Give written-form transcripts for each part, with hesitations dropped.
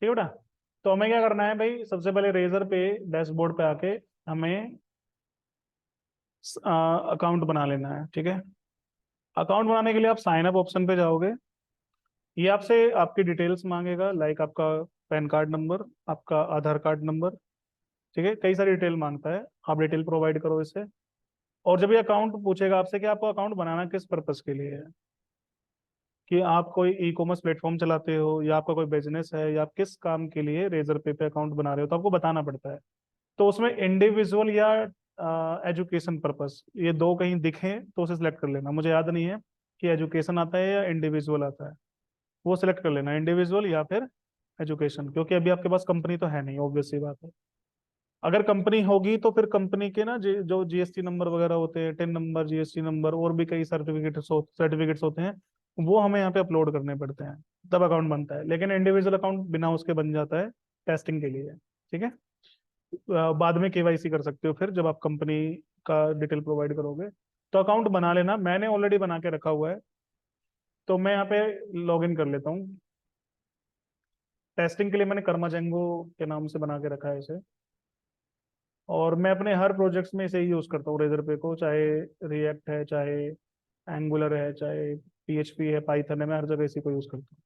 ठीक है बेटा। तो हमें क्या करना है भाई, सबसे पहले रेजर पे डैशबोर्ड पे आके हमें अकाउंट बना लेना है। ठीक है। अकाउंट बनाने के लिए आप साइन अप ऑप्शन पे जाओगे। ये आपसे आपकी डिटेल्स मांगेगा, लाइक आपका पैन कार्ड नंबर, आपका आधार कार्ड नंबर। ठीक है, कई सारी डिटेल मांगता है। आप डिटेल प्रोवाइड करो इसे। और जब ये अकाउंट पूछेगा आपसे कि आपको अकाउंट बनाना किस पर्पस के लिए है, कि आप कोई ई कॉमर्स प्लेटफॉर्म चलाते हो या आपका कोई बिजनेस है या आप किस काम के लिए रेजर पे अकाउंट बना रहे हो, तो आपको बताना पड़ता है। तो उसमें इंडिविजुअल या एजुकेशन पर्पस, ये दो कहीं दिखे तो उसे सिलेक्ट कर लेना। मुझे याद नहीं है कि एजुकेशन आता है या इंडिविजुअल आता है। वो सिलेक्ट कर लेना, इंडिविजुअल या फिर एजुकेशन, क्योंकि अभी आपके पास कंपनी तो है नहीं, ऑब्वियस सी बात है। अगर कंपनी होगी तो फिर कंपनी के ना जो जीएसटी नंबर वगैरह होते हैं, टिन नंबर, जीएसटी नंबर और भी कई सर्टिफिकेट्स होते हैं, वो हमें यहाँ पे अपलोड करने पड़ते हैं, तब अकाउंट बनता है। लेकिन इंडिविजुअल अकाउंट बिना उसके बन जाता है, टेस्टिंग के लिए। ठीक है। बाद में केवाईसी कर सकते हो फिर, जब आप कंपनी का डिटेल प्रोवाइड करोगे। तो अकाउंट बना लेना, मैंने ऑलरेडी बना के रखा हुआ है। तो मैं यहाँ पे लॉग इन कर लेता हूँ। टेस्टिंग के लिए मैंने कर्मा जेंगो के नाम से बना के रखा है इसे। और मैं अपने हर प्रोजेक्ट्स में इसे ही यूज़ करता हूँ, रेजर पे को, चाहे रिएक्ट है, चाहे एंगुलर है, चाहे पीएचपी है, पाइथन है, मैं हर जगह इसी को यूज़ करता हूँ।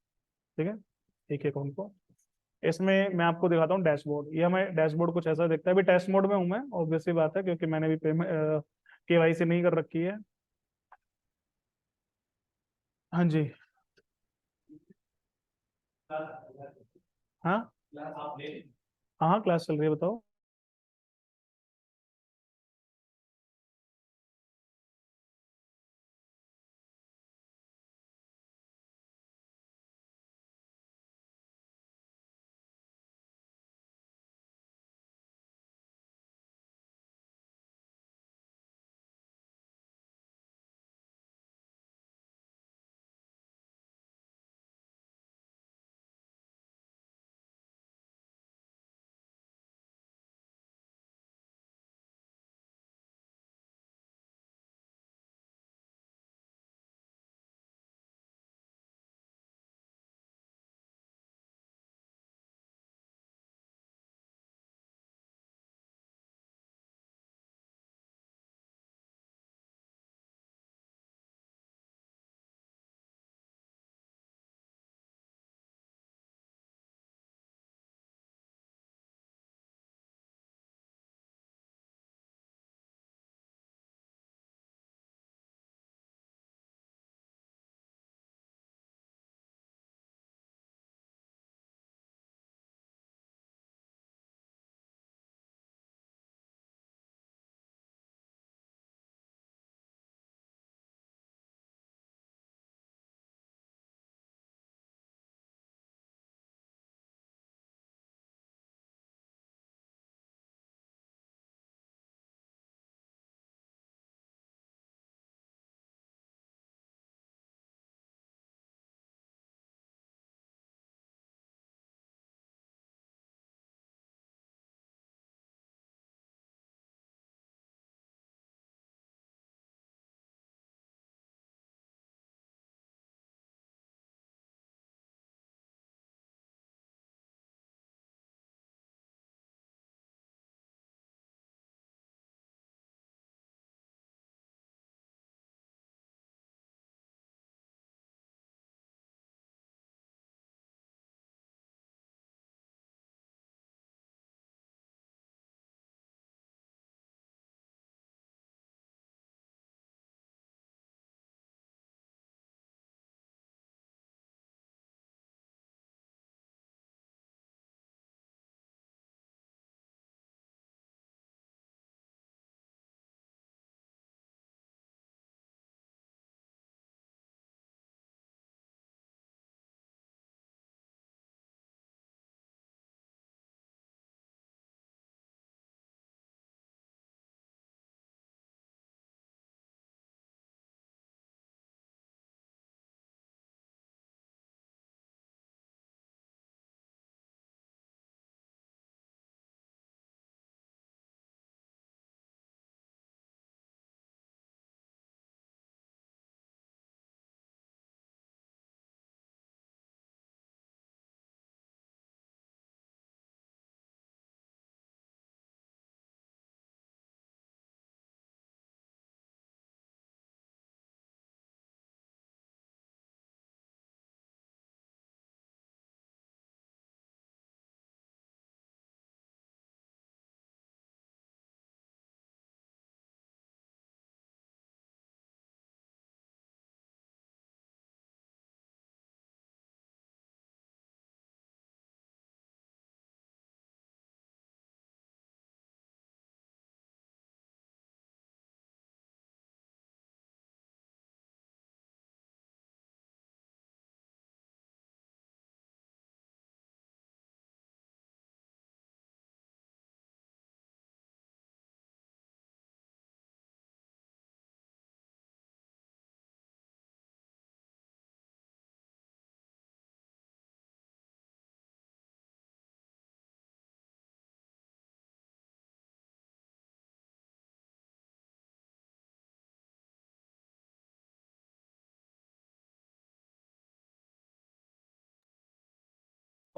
ठीक है। एक अकाउंट को, इसमें मैं आपको दिखाता हूँ डैशबोर्ड। ये हमें डैशबोर्ड कुछ ऐसा दिखता है। अभी टेस्ट मोड में हूँ मैं, ऑब्वियसली बात है, क्योंकि मैंने भी पेमेंट केवाईसी नहीं कर रखी है। हाँ जी। हाँ हाँ हाँ, क्लास चल रही है, बताओ।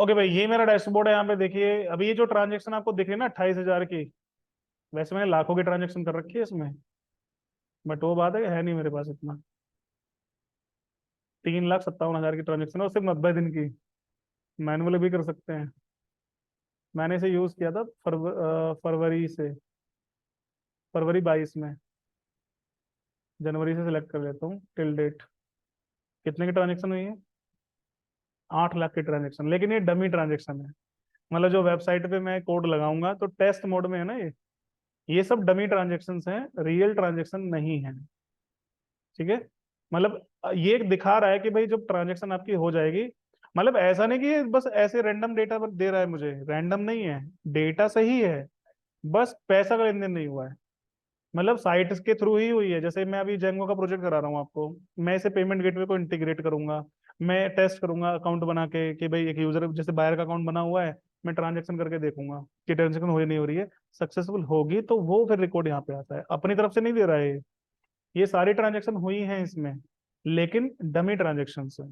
ओके भाई, ये मेरा डैशबोर्ड है। यहाँ पे देखिए, अभी ये जो ट्रांजेक्शन आपको दिख रही है ना 28,000 की, वैसे मैंने लाखों की ट्रांजेक्शन कर रखी है इसमें, बट वो बात है नहीं मेरे पास इतना। 3,57,000 की ट्रांजेक्शन है और सिर्फ 90 दिन की। मैनुअली भी कर सकते हैं। मैंने इसे यूज किया था फरवरी से, फरवरी 22 में। जनवरी से सिलेक्ट कर लेता हूँ टिल डेट। कितने की ट्रांजेक्शन हुई है? 8 लाख की ट्रांजेक्शन, लेकिन ये डमी ट्रांजेक्शन है। मतलब जो वेबसाइट पे मैं कोड लगाऊंगा तो टेस्ट मोड में है ना ये सब डमी ट्रांजेक्शन हैं, रियल ट्रांजेक्शन नहीं है। ठीक है। मतलब ये दिखा रहा है कि भाई जब ट्रांजेक्शन आपकी हो जाएगी, मतलब ऐसा नहीं कि ये बस ऐसे रैंडम डेटा पर दे रहा है मुझे, रैंडम नहीं है। डेटा सही है, बस पैसा का लेन देन नहीं हुआ है। मतलब साइट्स के थ्रू ही हुई है। जैसे मैं अभी जेंगो का प्रोजेक्ट करा रहा हूँ आपको, मैं इसे पेमेंट गेटवे को इंटीग्रेट करूंगा। मैं टेस्ट करूंगा अकाउंट बना के कि भाई एक यूजर जैसे बायर का अकाउंट बना हुआ है, मैं ट्रांजेक्शन करके देखूंगा कि ट्रांजेक्शन हो रही नहीं हो रही है। सक्सेसफुल होगी तो वो फिर रिकॉर्ड यहाँ पे आता है, अपनी तरफ से नहीं दे रहा है ये सारी ट्रांजेक्शन हुई हैं इसमें, लेकिन डमी ट्रांजेक्शन है।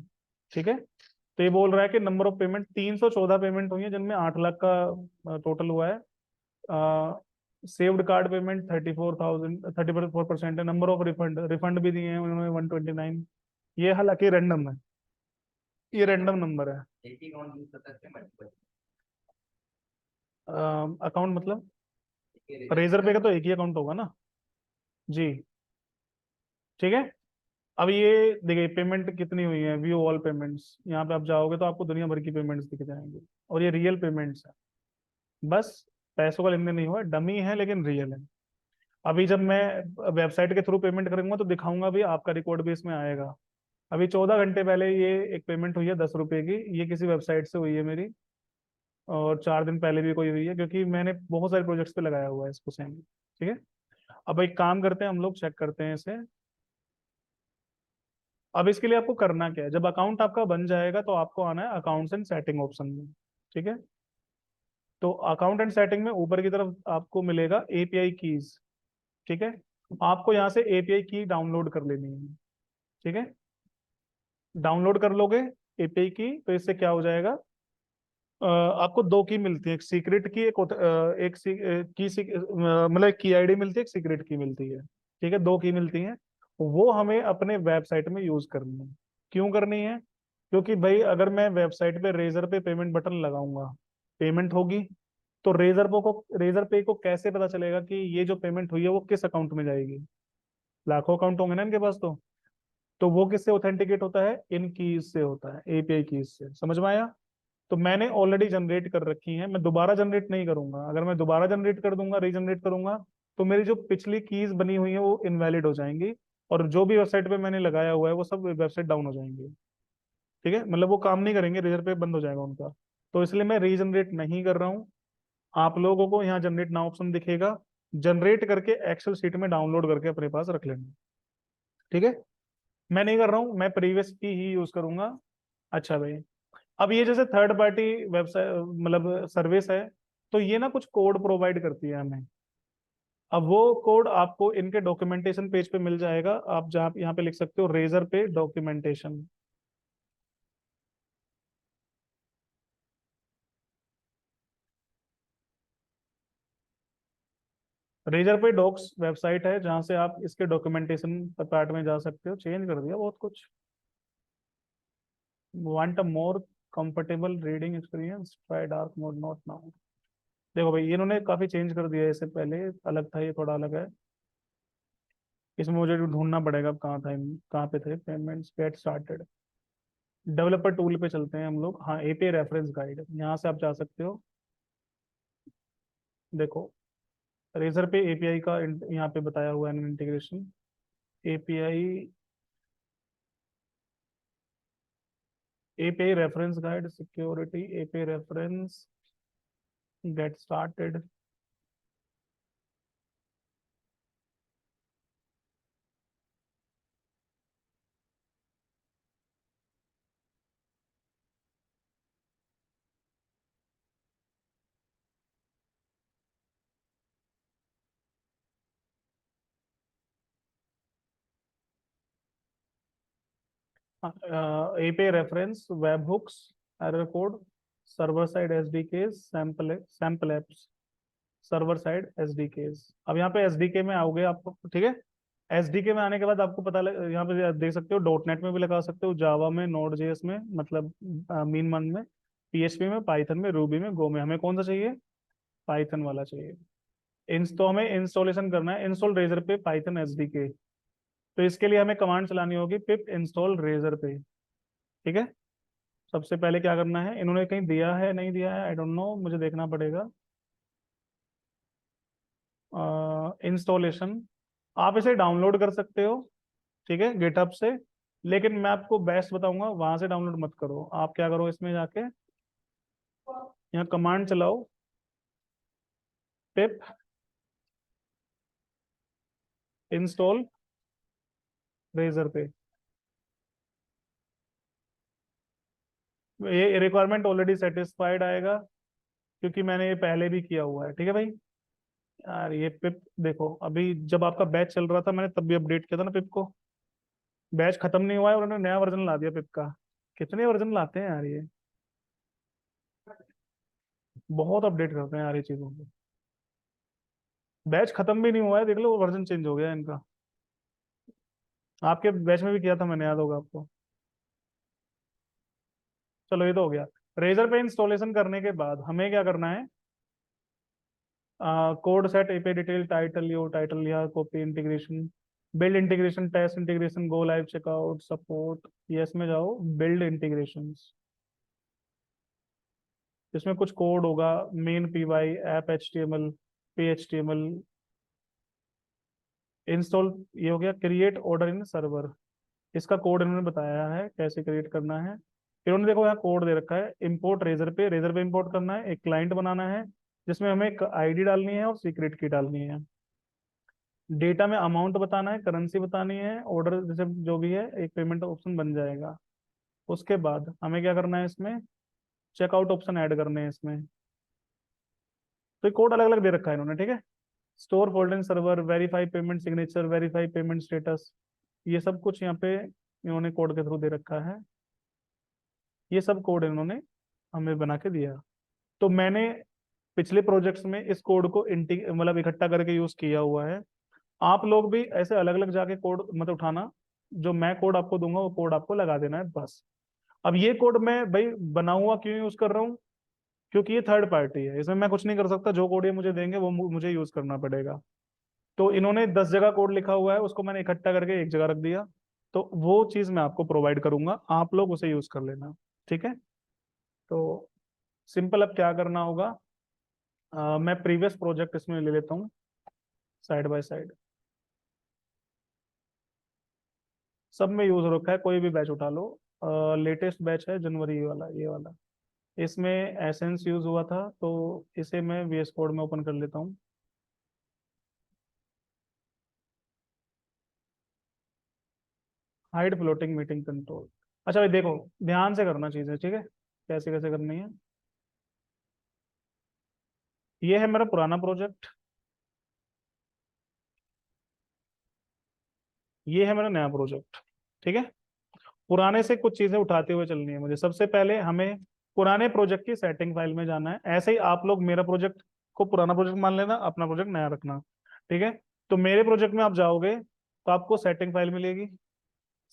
ठीक है। तो ये बोल रहा है कि नंबर ऑफ पेमेंट 314 पेमेंट हुई है, जिनमें 8 लाख का टोटल हुआ है। सेव्ड कार्ड पेमेंट 34,000, 34% है। नंबर ऑफ रिफंड, रिफंड भी दिए हैं उन्होंने 129। ये हालांकि रैंडम है, ये रैंडम नंबर है। अकाउंट मतलब रेजर पे का तो एक ही अकाउंट होगा ना। जी। ठीक है। अब ये देखिए पेमेंट कितनी हुई है, व्यू ऑल पेमेंट्स, यहाँ पे आप जाओगे तो आपको दुनिया भर की पेमेंट्स दिख जाएंगी, और ये रियल पेमेंट्स है। बस पैसों का लेन देन नहीं हुआ, डमी है लेकिन रियल है। अभी जब मैं वेबसाइट के थ्रू पेमेंट करूंगा तो दिखाऊंगा भी, आपका रिकॉर्ड भी इसमें आएगा। अभी 14 घंटे पहले ये एक पेमेंट हुई है 10 रुपए की, ये किसी वेबसाइट से हुई है मेरी। और 4 दिन पहले भी कोई हुई है, क्योंकि मैंने बहुत सारे प्रोजेक्ट्स पे लगाया हुआ है इसको सेम। ठीक है। अब एक काम करते हैं, हम लोग चेक करते हैं इसे। अब इसके लिए आपको करना क्या है, जब अकाउंट आपका बन जाएगा तो आपको आना है अकाउंट्स एंड सेटिंग ऑप्शन में। ठीक है। तो अकाउंट एंड सेटिंग में ऊपर की तरफ आपको मिलेगा एपीआई कीज। ठीक है। आपको यहाँ से एपीआई की डाउनलोड कर लेनी है। ठीक है। डाउनलोड कर लोगे एपीआई की, तो इससे क्या हो जाएगा, आपको दो की मिलती है, एक सीक्रेट की, एक एक मतलब एक की आईडी मिलती है, एक सीक्रेट की मिलती है। ठीक है, दो की मिलती हैं। वो हमें अपने वेबसाइट में यूज करनी है। क्यों करनी है? क्योंकि भाई अगर मैं वेबसाइट पे रेजर पे पेमेंट बटन लगाऊंगा, पेमेंट होगी, तो रेजर पे को कैसे पता चलेगा कि ये जो पेमेंट हुई है वो किस अकाउंट में जाएगी? लाखों अकाउंट होंगे ना इनके पास। तो वो किससे ऑथेंटिकेट होता है? इन कीज से होता है, एपीआई कीज से। समझ में आया? तो मैंने ऑलरेडी जनरेट कर रखी है, मैं दोबारा जनरेट नहीं करूंगा। अगर मैं दोबारा जनरेट कर दूंगा, रीजनरेट करूंगा, तो मेरी जो पिछली कीज बनी हुई है वो इनवैलिड हो जाएंगी, और जो भी वेबसाइट पे मैंने लगाया हुआ है वो सब वेबसाइट डाउन हो जाएंगी। ठीक है, मतलब वो काम नहीं करेंगे, रेजर पे बंद हो जाएगा उनका। तो इसलिए मैं रीजनरेट नहीं कर रहा हूँ। आप लोगों को यहाँ जनरेट नाउ ऑप्शन दिखेगा, जनरेट करके एक्सेल शीट में डाउनलोड करके अपने पास रख लेना। ठीक है। मैं नहीं कर रहा हूँ, मैं प्रीवियस की ही यूज करूंगा। अच्छा भाई, अब ये जैसे थर्ड पार्टी वेबसाइट मतलब सर्विस है, तो ये ना कुछ कोड प्रोवाइड करती है हमें। अब वो कोड आपको इनके डॉक्यूमेंटेशन पेज पे मिल जाएगा। आप जहाँ यहाँ पे लिख सकते हो रेजर पे डॉक्यूमेंटेशन। रेजर पे डॉक्स वेबसाइट है जहाँ से आप इसके डॉक्यूमेंटेशन पार्ट में जा सकते हो। चेंज कर दिया बहुत कुछ। Want a more comfortable reading experience, try dark mode, not now. देखो भाई, इन्होंने काफी चेंज कर दिया है, इससे पहले अलग था, ये थोड़ा अलग है। इसमें मुझे ढूंढना पड़ेगा अब कहाँ था, कहाँ पे थे payments, get started. Developer tool पे चलते हैं हम लोग। हाँ, एपीआई रेफरेंस गाइड, यहाँ से आप जा सकते हो। देखो, रेजर पे एपीआई का यहाँ पे बताया हुआ है integration. API, API reference guide, security, API reference, get started. API reference, webhooks, error code, server side SDK, sample sample apps, server side SDKs. अब यहाँ पे एसडीके में आओगे आपको, ठीक है। एसडीके में आने के बाद आपको पता यहाँ पे देख सकते हो, डॉट नेट में भी लगा सकते हो, जावा में, नोड जेएस में, मतलब मीन मन में, पीएचपी में, पाइथन में, रूबी में, गो में। हमें कौन सा चाहिए? पाइथन वाला चाहिए। तो हमें इंस्टॉलेशन करना है, इंस्टॉल रेजर पे पाइथन एसडीके। तो इसके लिए हमें कमांड चलानी होगी, पिप इंस्टॉल रेजर पे, ठीक है। सबसे पहले क्या करना है, इन्होंने कहीं दिया है नहीं दिया है, आई डोंट नो, मुझे देखना पड़ेगा। इंस्टॉलेशन आप इसे डाउनलोड कर सकते हो, ठीक है, गिटहब से। लेकिन मैं आपको बेस्ट बताऊंगा, वहां से डाउनलोड मत करो। आप क्या करो, इसमें जाके यहाँ कमांड चलाओ, पिप इंस्टॉल रेजर पे। ये रिक्वायरमेंट ऑलरेडी सेटिस्फाइड आएगा, क्योंकि मैंने ये पहले भी किया हुआ है, ठीक है भाई। यार ये पिप देखो, अभी जब आपका बैच चल रहा था मैंने तब भी अपडेट किया था ना पिप को। बैच खत्म नहीं हुआ है और उन्होंने नया वर्जन ला दिया पिप का। कितने वर्जन लाते हैं यार ये, बहुत अपडेट करते हैं यार ये चीजों को। बैच खत्म भी नहीं हुआ है, देख लो वर्जन चेंज हो गया है इनका। आपके बैच में भी किया था मैंने, याद होगा आपको। चलो ये तो हो गया। रेजर पे इंस्टॉलेशन करने के बाद हमें क्या करना है, code set, API detail, title, yo title या copy, integration, build integration, test integration, go live, checkout, support. यस में जाओ, बिल्ड इंटीग्रेशंस। इसमें कुछ कोड होगा, main P Y, app H T M L, P H T M L, install. ये हो गया क्रिएट ऑर्डर इन सर्वर। इसका कोड इन्होंने बताया है कैसे क्रिएट करना है। इन्होंने देखो यहाँ कोड दे रखा है, इंपोर्ट रेजर पे, रेजर पे इंपोर्ट करना है, एक क्लाइंट बनाना है जिसमें हमें एक आईडी डालनी है और सीक्रेट की डालनी है। डेटा में अमाउंट बताना है, करेंसी बतानी है, ऑर्डर जैसे जो भी है एक पेमेंट ऑप्शन बन जाएगा। उसके बाद हमें क्या करना है, इसमें चेकआउट ऑप्शन ऐड करने हैं इसमें। तो ये कोड अलग अलग दे रखा है इन्होंने, ठीक है। Store folder server, verify payment signature, verify payment status, ये सब कुछ यहाँ पे इन्होंने कोड के थ्रू दे रखा है। ये सब कोड इन्होंने हमें बना के दिया। तो मैंने पिछले प्रोजेक्ट्स में इस कोड को मतलब इकट्ठा करके यूज किया हुआ है। आप लोग भी ऐसे अलग अलग जाके कोड मत उठाना, जो मैं कोड आपको दूंगा वो कोड आपको लगा देना है बस। अब ये कोड मैं भाई बना हुआ क्यों यूज कर रहा हूँ, क्योंकि ये थर्ड पार्टी है, इसमें मैं कुछ नहीं कर सकता। जो कोड ये मुझे देंगे वो मुझे यूज करना पड़ेगा। तो इन्होंने 10 जगह कोड लिखा हुआ है, उसको मैंने इकट्ठा करके एक जगह रख दिया। तो वो चीज मैं आपको प्रोवाइड करूंगा, आप लोग उसे यूज कर लेना, ठीक है। तो सिंपल, अब क्या करना होगा, मैं प्रीवियस प्रोजेक्ट इसमें ले लेता हूँ साइड बाय साइड। सब में यूज हो रखा है, कोई भी बैच उठा लो। लेटेस्ट बैच है जनवरी वाला, ये वाला। इसमें एसेंस यूज हुआ था, तो इसे मैं वीएस कोड में ओपन कर लेता हूँ। Hide floating meeting control. अच्छा भाई देखो, ध्यान से करना चीजें, ठीक है, कैसे कैसे करनी है। ये है मेरा पुराना प्रोजेक्ट, ये है मेरा नया प्रोजेक्ट, ठीक है। पुराने से कुछ चीजें उठाते हुए चलनी है मुझे। सबसे पहले हमें पुराने प्रोजेक्ट की सेटिंग फाइल में जाना है। ऐसे ही आप लोग मेरा प्रोजेक्ट को पुराना प्रोजेक्ट मान लेना, अपना प्रोजेक्ट नया रखना, ठीक है। तो मेरे प्रोजेक्ट में आप जाओगे तो आपको सेटिंग फाइल मिलेगी।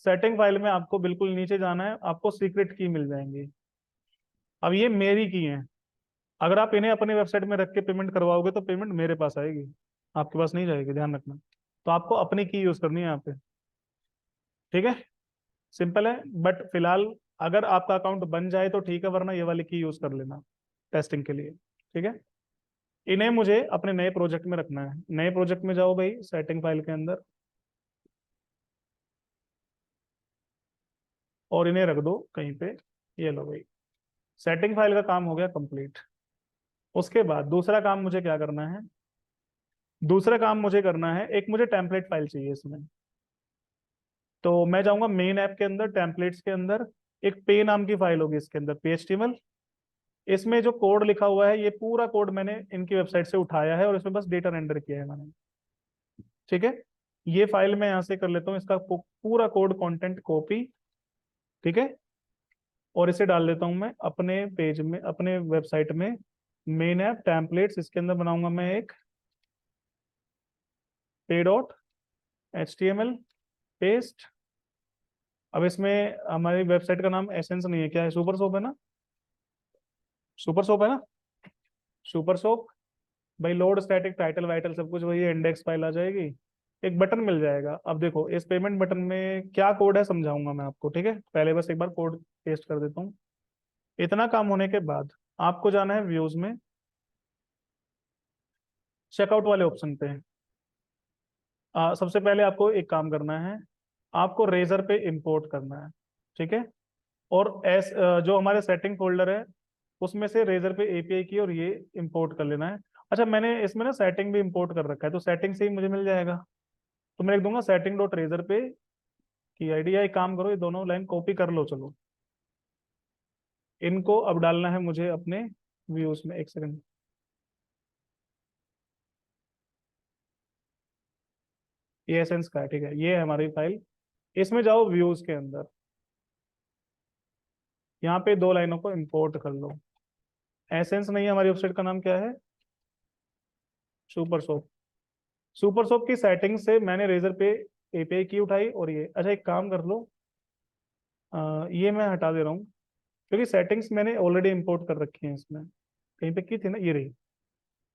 सेटिंग फाइल में आपको बिल्कुल नीचे जाना है, आपको सीक्रेट की मिल जाएंगी। अब ये मेरी की है, अगर आप इन्हें अपने वेबसाइट में रख के पेमेंट करवाओगे तो पेमेंट मेरे पास आएगी, आपके पास नहीं जाएगी, ध्यान रखना। तो आपको अपनी की यूज करनी है यहाँ पे, ठीक है। सिंपल है। बट फिलहाल अगर आपका अकाउंट बन जाए तो ठीक है, वरना ये वाली की यूज कर लेना टेस्टिंग के लिए, ठीक है। इन्हें मुझे अपने नए प्रोजेक्ट में रखना है। नए प्रोजेक्ट में जाओ भाई, सेटिंग फाइल के अंदर, और इन्हें रख दो कहीं पे। ये लो भाई, सेटिंग फाइल का काम हो गया कंप्लीट। उसके बाद दूसरा काम मुझे क्या करना है, दूसरा काम मुझे करना है, एक मुझे टेम्पलेट फाइल चाहिए इसमें। तो मैं जाऊंगा मेन ऐप के अंदर, टेम्पलेट्स के अंदर, एक पे नाम की फाइल होगी इसके अंदर, PHTML। इसमें जो कोड लिखा हुआ है, ये पूरा कोड मैंने इनकी वेबसाइट से उठाया है और इसमें बस डेटा रेंडर किया है मैंने, ठीक है। ये फाइल मैं यहाँ से कर लेता हूँ, इसका पूरा कोड कंटेंट कॉपी, ठीक है। और इसे डाल देता हूँ मैं अपने पेज में, अपने वेबसाइट में, मेन ऐप टेम्पलेट्स, इसके अंदर बनाऊंगा मैं एक pay.html, पेस्ट। अब इसमें हमारी वेबसाइट का नाम एसेंस नहीं है, क्या है, सुपर सोप है ना, सुपर सोप है ना, सुपर सोप। भाई लोड स्टैटिक टाइटल वाइटल सब कुछ वही है, इंडेक्स फाइल आ जाएगी। एक बटन मिल जाएगा। अब देखो इस पेमेंट बटन में क्या कोड है समझाऊंगा मैं आपको, ठीक है, पहले बस एक बार कोड पेस्ट कर देता हूँ। इतना काम होने के बाद आपको जाना है व्यूज में, चेकआउट वाले ऑप्शन पे। सबसे पहले आपको एक काम करना है, आपको रेजर पे इंपोर्ट करना है, ठीक है। और जो हमारे सेटिंग फोल्डर है उसमें से रेजर पे एपीआई की और ये इंपोर्ट कर लेना है। अच्छा मैंने इसमें ना सेटिंग भी इंपोर्ट कर रखा है, तो सेटिंग से ही मुझे मिल जाएगा। तो मैं लिख दूंगा सेटिंग डॉट रेजर पे की आईडी। या एक काम करो, ये दोनों लाइन कॉपी कर लो, चलो इनको अब डालना है मुझे अपने व्यूज में। एक सेकंड, ये एसेंस का है, ठीक है, ये है हमारी फाइल। इसमें जाओ व्यूज के अंदर, यहाँ पे दो लाइनों को इंपोर्ट कर लो। एसेंस नहीं है, हमारी वेबसाइट का नाम क्या है, सुपर शॉप। सुपर शॉप की सेटिंग से मैंने रेजर पे एपीआई की उठाई और ये, अच्छा एक काम कर लो, ये मैं हटा दे रहा हूँ क्योंकि सेटिंग्स मैंने ऑलरेडी इंपोर्ट कर रखी है इसमें, कहीं पे की थी ना, ये रही।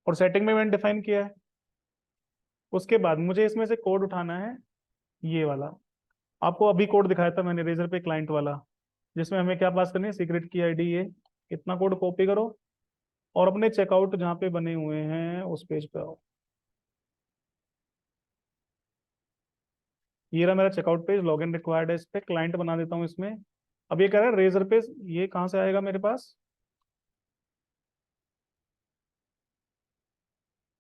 और सेटिंग में मैंने डिफाइन किया है। उसके बाद मुझे इसमें से कोड उठाना है, ये वाला। आपको अभी कोड दिखाया था मैंने रेजर पे क्लाइंट वाला, जिसमें हमें क्या पास करनी है, सीक्रेट की आईडी, ये इतना कोड कॉपी करो और अपने चेकआउट जहाँ पे बने हुए हैं उस पेज पे आओ। ये रहा मेरा चेकआउट पेज, लॉगिन रिक्वायर्ड है, इस पे क्लाइंट बना देता हूँ इसमें। अब ये कह रहा है रेजर पे, ये कहाँ से आएगा मेरे पास,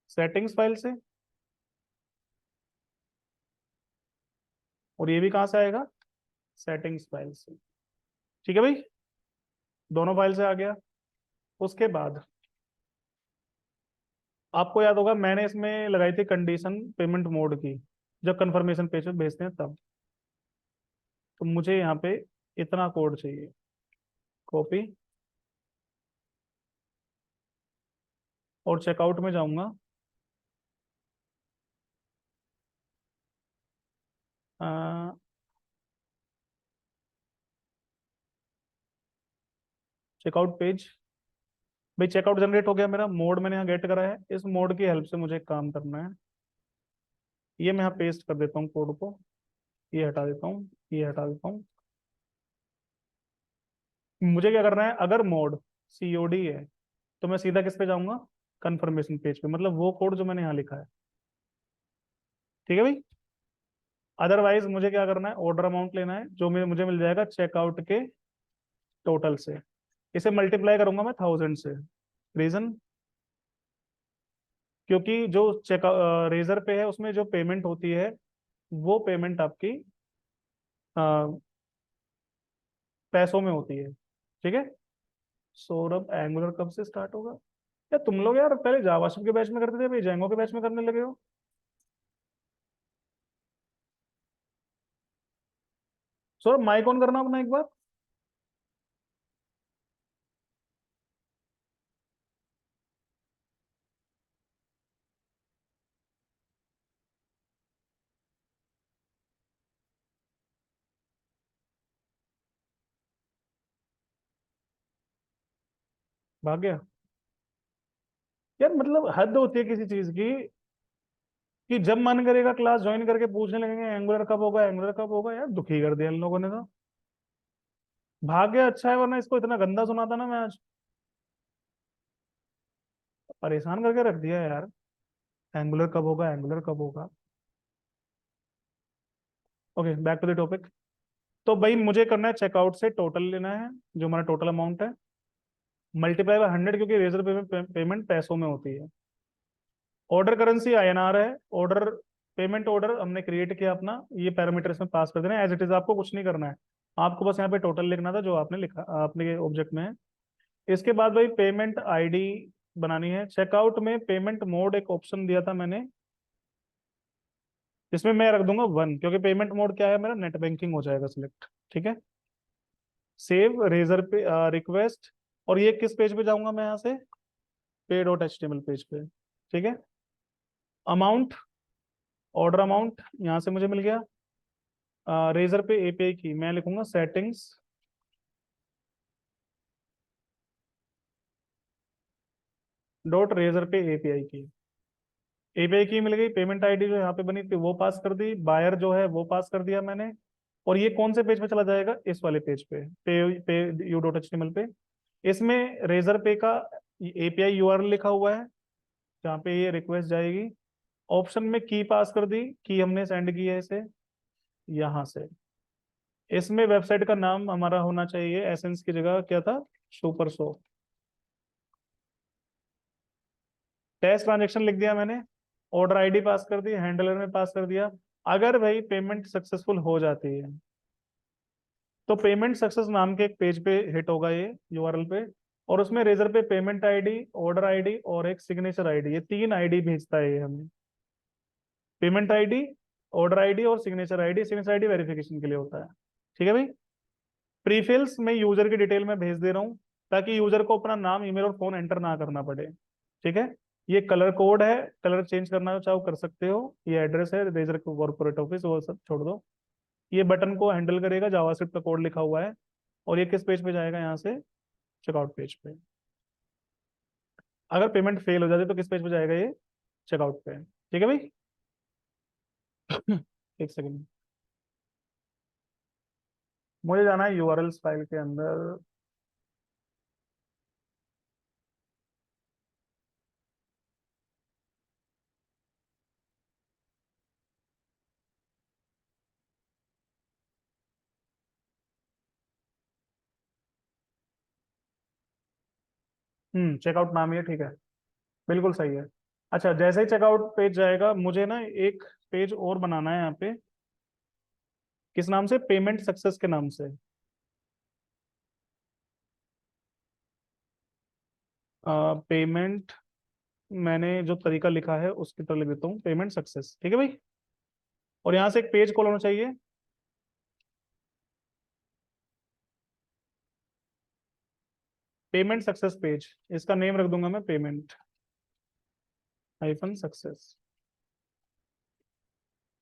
सेटिंग्स फाइल से। और ये भी कहाँ से आएगा, सेटिंग्स फाइल से। ठीक है भाई, दोनों फाइल से आ गया। उसके बाद आपको याद होगा मैंने इसमें लगाई थी कंडीशन पेमेंट मोड की, जब कंफर्मेशन पेज पे भेजते हैं तब। तो मुझे यहाँ पे इतना कोड चाहिए, कॉपी, और चेकआउट में जाऊंगा। चेकआउट पेज, भाई चेकआउट जनरेट हो गया मेरा, मोड मैंने यहाँ गेट करा है। इस मोड की हेल्प से मुझे एक काम करना है, ये मैं यहाँ पेस्ट कर देता हूँ कोड को, ये हटा देता हूँ, ये हटा देता हूँ। मुझे क्या करना है, अगर मोड सीओडी है तो मैं सीधा किस पे जाऊंगा, कंफर्मेशन पेज पे, मतलब वो कोड जो मैंने यहाँ लिखा है। ठीक है भाई। अदरवाइज मुझे क्या करना है, ऑर्डर अमाउंट लेना है जो मुझे मिल जाएगा चेकआउट के टोटल से। इसे मल्टीप्लाई करूंगा मैं 1000 से। रीजन, क्योंकि जो चेक रेजर पे है उसमें जो पेमेंट होती है वो पेमेंट आपकी अ, पैसों में होती है। ठीक है। सौरभ एंगुलर कब से स्टार्ट होगा, या तुम लोग यार पहले जावास्क्रिप्ट के बैच में करते थे, अभी जेंगो के बैच में करने लगे हो। सौरभ माइक ऑन करना अपना एक बार। भाग गया। यार मतलब हद होती है किसी चीज की, कि जब मन करेगा क्लास ज्वाइन करके पूछने लगेंगे एंगुलर कब होगा, एंगुलर कब होगा। यार दुखी कर दिया इन लोगों ने तो। भाग गया, अच्छा है, वरना इसको इतना गंदा सुनाता ना मैं आज। परेशान करके रख दिया यार, एंगुलर कब होगा, एंगुलर कब होगा। Okay back to the topic. तो भाई मुझे करना है चेकआउट से टोटल लेना है, जो हमारा टोटल अमाउंट है, मल्टीप्लाई बाय 100, क्योंकि रेजर पेमेंट पैसों में होती है। ऑर्डर करेंसी आईएनआर है। ऑर्डर, पेमेंट ऑर्डर हमने क्रिएट किया अपना, ये पैरामीटर्स में पास कर देना है एज इट इज, आपको कुछ नहीं करना है। आपको बस यहाँ पे टोटल लिखना था जो आपने लिखा आपने ऑब्जेक्ट में है। इसके बाद भाई पेमेंट आईडी बनानी है। चेकआउट में पेमेंट मोड एक ऑप्शन दिया था मैंने, जिसमें मैं रख दूंगा 1, क्योंकि पेमेंट मोड क्या है मेरा, नेट बैंकिंग हो जाएगा सिलेक्ट। ठीक है। सेव रेजर पे रिक्वेस्ट, और ये किस पेज पे जाऊंगा मैं यहाँ से, pay dot H T M L page पे। ठीक है। अमाउंट, ऑर्डर अमाउंट यहाँ से मुझे मिल गया। रेजर पे एपीआई की मैं लिखूंगा सेटिंग्स डॉट रेजर पे एपीआई की। एपीआई की मिल गई। पेमेंट आईडी जो यहाँ पे बनी थी वो पास कर दी, बायर जो है वो पास कर दिया मैंने। और ये कौन से पेज पे चला जाएगा, इस वाले पेज पे U dot H T M L पे। इसमें रेजर पे का एपीआई यूआरएल लिखा हुआ है जहाँ पे ये रिक्वेस्ट जाएगी। ऑप्शन में की पास कर दी, की हमने सेंड की है इसे यहाँ से। इसमें वेबसाइट का नाम हमारा होना चाहिए एसेंस की जगह क्या था, सुपर शो। टेस्ट ट्रांजेक्शन लिख दिया मैंने। ऑर्डर आईडी पास कर दी, हैंडलर में पास कर दिया। अगर भाई पेमेंट सक्सेसफुल हो जाती है तो पेमेंट सक्सेस नाम के एक पेज पे हिट होगा ये यूआरएल पे, और उसमें रेजर पे पेमेंट आईडी, ऑर्डर आईडी और एक सिग्नेचर आईडी, ये 3 आईडी भेजता है ये हमें। पेमेंट आईडी, ऑर्डर आईडी और signature ID. Signature ID verification के लिए होता है। ठीक है भाई। प्रीफिल्स में यूजर की डिटेल में भेज दे रहा हूँ ताकि यूजर को अपना नाम, ईमेल और फोन एंटर ना करना पड़े। ठीक है। ये कलर कोड है, कलर चेंज करना चाहो कर सकते हो। ये एड्रेस है रेजर कॉर्पोरेट ऑफिस, वो सब छोड़ दो। ये बटन को हैंडल करेगा, जावास्क्रिप्ट का कोड लिखा हुआ है। और ये किस पेज पे जाएगा, यहाँ से चेकआउट पेज पे। अगर पेमेंट फेल हो जाती है तो किस पेज पे जाएगा ये, चेकआउट पे। ठीक है भाई। एक सेकंड, मुझे जाना है यूआरएल्स फाइल के अंदर। चेकआउट नाम ही है, ठीक है। बिल्कुल सही है। अच्छा, जैसे ही चेकआउट पेज जाएगा मुझे ना एक पेज और बनाना है यहाँ पे। किस नाम से, पेमेंट सक्सेस के नाम से। पेमेंट, मैंने जो तरीका लिखा है उसकी तरह लिख देता हूँ, पेमेंट सक्सेस। ठीक है भाई। और यहाँ से एक पेज कॉल होना चाहिए, पेमेंट सक्सेस पेज। इसका नेम रख दूंगा मैं पेमेंट हाइफन सक्सेस।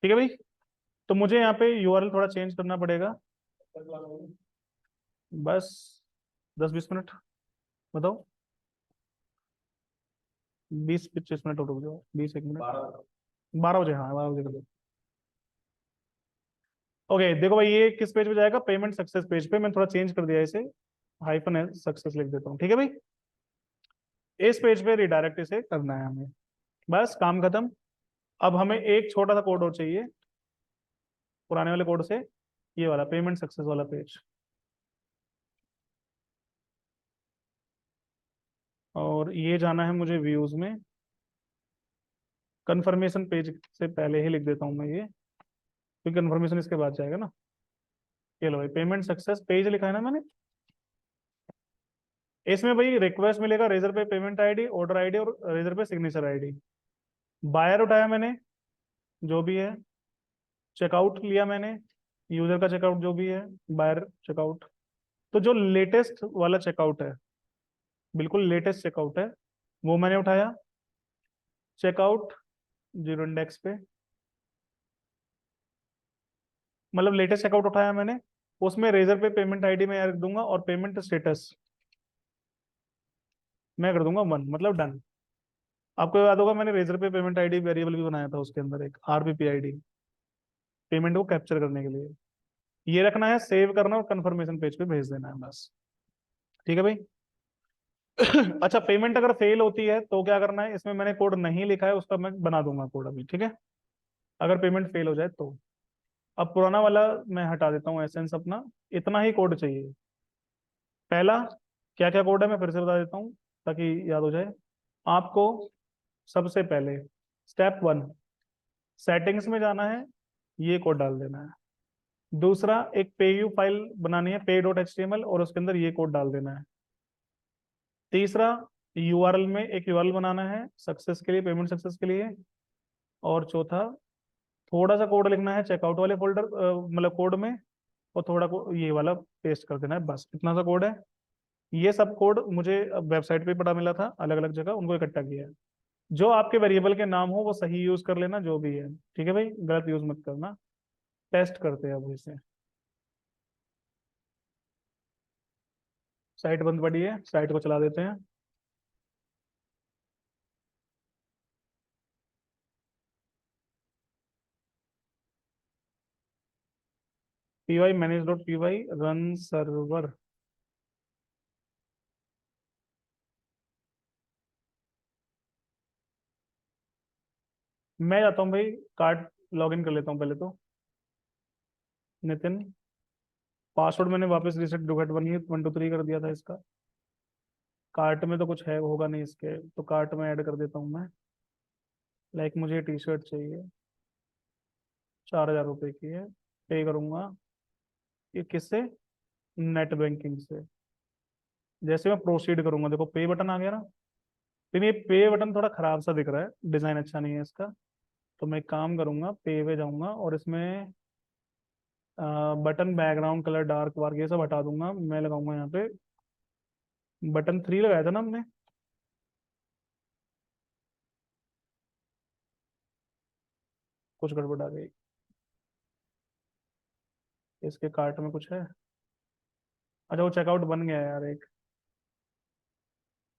ठीक है भाई। तो मुझे यहाँ पे यूआरएल थोड़ा चेंज करना पड़ेगा। बस 10-20 मिनट, बताओ। 20-25 मिनट और रुक जाओ, 20 1 मिनट। 12 बजे, हाँ 12 बजे कर दो। ओके देखो भाई, ये किस पेज पे जाएगा, पेमेंट सक्सेस पेज पे। मैं थोड़ा चेंज कर दिया इसे, हाइफन सक्सेस लिख देता हूँ। ठीक है भाई। इस पेज पे रिडायरेक्ट इसे करना है हमें। बस काम खत्म। अब हमें एक छोटा सा कोड और चाहिए पुराने वाले कोड से, ये वाला पेमेंट सक्सेस वाला पेज। और ये जाना है मुझे व्यूज में। कंफर्मेशन पेज से पहले ही लिख देता हूँ मैं ये, क्योंकि कंफर्मेशन इसके बाद जाएगा ना। ये लो भाई, पेमेंट सक्सेस पेज लिखा है ना मैंने। इसमें भाई रिक्वेस्ट मिलेगा, रेजर पे पेमेंट आईडी, ऑर्डर आईडी और रेजर पे सिग्नेचर आईडी। बायर उठाया मैंने, जो भी है। चेकआउट लिया मैंने, यूजर का चेकआउट जो भी है, बायर चेकआउट। तो जो लेटेस्ट वाला चेकआउट है, बिल्कुल लेटेस्ट चेकआउट है, वो मैंने उठाया। चेकआउट जीरो इंडेक्स पे, मतलब लेटेस्ट चेकआउट उठाया मैंने। उसमें रेजर पे पेमेंट आईडी में रख दूंगा, और पेमेंट स्टेटस मैं कर दूंगा 1, मतलब डन। आपको याद होगा मैंने रेजर पे पेमेंट आईडी वेरिएबल भी बनाया था उसके अंदर, एक आरपीपी आईडी, पेमेंट को कैप्चर करने के लिए। ये रखना है, सेव करना और कंफर्मेशन पेज पे भेज देना है बस। ठीक है भाई। अच्छा, पेमेंट अगर फेल होती है तो क्या करना है, इसमें मैंने कोड नहीं लिखा है, उसका मैं बना दूंगा कोड अभी। ठीक है। अगर पेमेंट फेल हो जाए तो, अब पुराना वाला मैं हटा देता हूँ एसेंस अपना। इतना ही कोड चाहिए। पहला, क्या क्या कोड है मैं फिर से बता देता हूँ ताकि याद हो जाए आपको। सबसे पहले स्टेप 1, सेटिंग्स में जाना है, ये कोड डाल देना है। दूसरा, एक पे यू फाइल बनानी है, pay dot H T M L, और उसके अंदर ये कोड डाल देना है। तीसरा, यूआरएल में एक यूआरएल बनाना है सक्सेस के लिए, पेमेंट सक्सेस के लिए। और चौथा, थोड़ा सा कोड लिखना है चेकआउट वाले फोल्डर, मतलब कोड में। और थोड़ा को ये वाला पेस्ट कर देना है, बस इतना सा कोड है। ये सब कोड मुझे वेबसाइट पे पता मिला था, अलग अलग जगह उनको इकट्ठा किया है। जो आपके वेरिएबल के नाम हो वो सही यूज कर लेना, जो भी है ठीक है भाई, गलत यूज मत करना। टेस्ट करते हैं अब इसे। साइट बंद पड़ी है, साइट को चला देते हैं। P Y manage dot P Y run server. मैं जाता हूँ भाई, कार्ड लॉग इन कर लेता हूँ पहले तो। नितिन, पासवर्ड मैंने वापस रिसेट डुगेट 1 2 3 कर दिया था इसका। कार्ट में तो कुछ है होगा नहीं इसके, तो कार्ट में ऐड कर देता हूँ मैं। लाइक मुझे टी शर्ट चाहिए, 4,000 रुपये की है। पे करूँगा। ये किससे? नेट बैंकिंग से। जैसे मैं प्रोसीड करूंगा, देखो पे बटन आ गया ना। लेकिन ये पे बटन थोड़ा खराब सा दिख रहा है, डिजाइन अच्छा नहीं है इसका। तो मैं एक काम करूंगा, पे पे जाऊंगा और इसमें बटन बैकग्राउंड कलर डार्क वार्क ये सब हटा दूंगा। मैं लगाऊंगा यहाँ पे बटन 3 लगाया था ना हमने। कुछ गड़बड़ आ गई, इसके कार्ट में कुछ है। अच्छा वो चेकआउट बन गया है यार एक,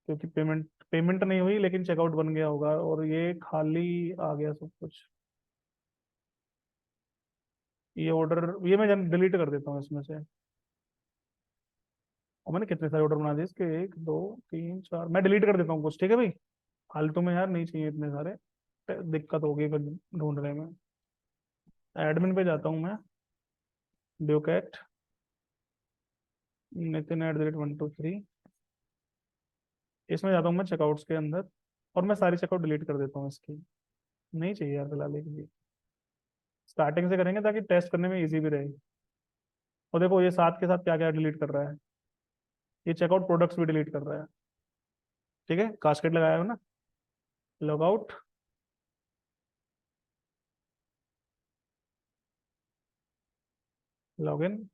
क्योंकि पेमेंट पेमेंट नहीं हुई लेकिन चेकआउट बन गया होगा, और ये खाली आ गया सब कुछ। ये ऑर्डर, ये मैं डिलीट कर देता हूँ इसमें से। और मैंने कितने सारे ऑर्डर बना दिए इसके, 1 2 3 4, मैं डिलीट कर देता हूँ कुछ, ठीक है भाई। फालतू में यार नहीं चाहिए इतने सारे, दिक्कत होगी फिर ढूंढने में। एडमिन पे जाता हूँ मैं, ड्यूकैट नितिन @1 2 3। इसमें जाता हूँ मैं चेकआउट्स के अंदर, और मैं सारी चेकआउट डिलीट कर देता हूँ इसकी। नहीं चाहिए यार फिलहाल एक भी। स्टार्टिंग से करेंगे ताकि टेस्ट करने में इजी भी रहे। और देखो ये साथ के साथ क्या क्या डिलीट कर रहा है, ये चेकआउट प्रोडक्ट्स भी डिलीट कर रहा है। ठीक है, कास्केट लगाया हो ना। Log out, log in.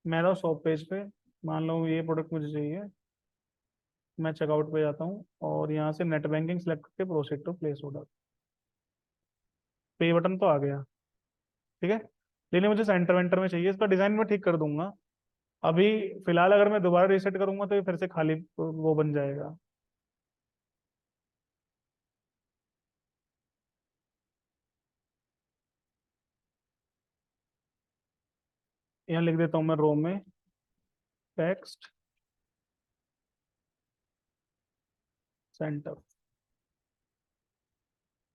मैं था शॉप पेज पे, मान लो ये प्रोडक्ट मुझे चाहिए। मैं चेकआउट पे जाता हूँ और यहाँ से नेट बैंकिंग सेलेक्ट करके प्रोसीड टू प्लेस ऑर्डर। पे बटन तो आ गया, ठीक है। लेकिन मुझे सेंटर वेंटर में चाहिए, इसका डिजाइन मैं ठीक कर दूंगा अभी। फिलहाल अगर मैं दोबारा रीसेट करूंगा तो ये फिर से खाली वो बन जाएगा। यहाँ लिख देता हूँ मैं रो में टेक्स्ट सेंटर।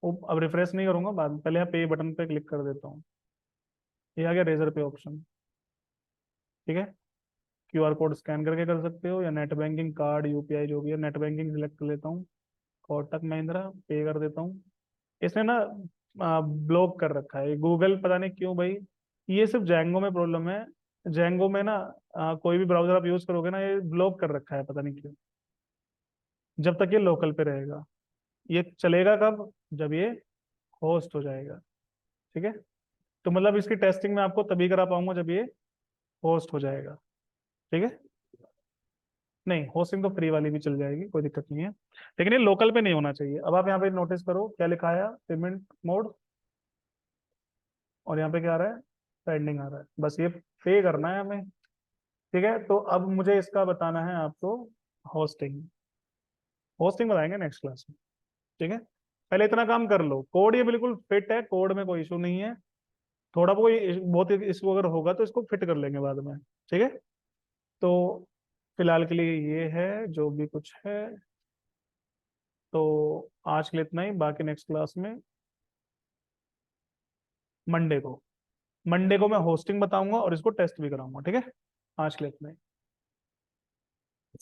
अब रिफ्रेश नहीं करूंगा, बाद पहले यहाँ पे बटन पे क्लिक कर देता हूँ। ये आ गया रेजर पे ऑप्शन, ठीक है। क्यूआर कोड स्कैन करके कर सकते हो, या नेट बैंकिंग कार्ड यूपीआई जो भी है। नेट बैंकिंग सिलेक्ट कर लेता हूँ, कोटक महिंद्रा, पे कर देता हूँ। इसने ना ब्लॉक कर रखा है गूगल, पता नहीं क्यों भाई। ये सिर्फ जैंगो में प्रॉब्लम है। जैंगो में ना कोई भी ब्राउजर आप यूज करोगे ना, ये ब्लॉक कर रखा है पता नहीं क्यों। जब तक ये लोकल पे रहेगा। ये चलेगा कब? जब ये होस्ट हो जाएगा, ठीक है। तो मतलब इसकी टेस्टिंग मैं आपको तभी करा पाऊंगा जब ये होस्ट हो जाएगा, ठीक है। नहीं, होस्टिंग तो फ्री वाली भी चल जाएगी, कोई दिक्कत नहीं है। लेकिन ये लोकल पे नहीं होना चाहिए। अब आप यहाँ पे नोटिस करो क्या लिखा है, पेमेंट मोड। और यहाँ पे क्या आ रहा है? पेंडिंग आ रहा है, बस ये पे करना है हमें। ठीक है, तो अब मुझे इसका बताना है आपको होस्टिंग। होस्टिंग बताएंगे नेक्स्ट क्लास में, ठीक है। पहले इतना काम कर लो, कोड ये बिल्कुल फिट है, कोड में कोई इशू नहीं है। थोड़ा बहुत इशू अगर होगा तो इसको फिट कर लेंगे बाद में, ठीक है। तो फिलहाल के लिए ये है जो भी कुछ है। तो आज के लिए इतना ही, बाकी नेक्स्ट क्लास में मंडे को मंडे को मैं होस्टिंग बताऊंगा और इसको टेस्ट भी कराऊंगा, ठीक है। आज के लिए इतना ही।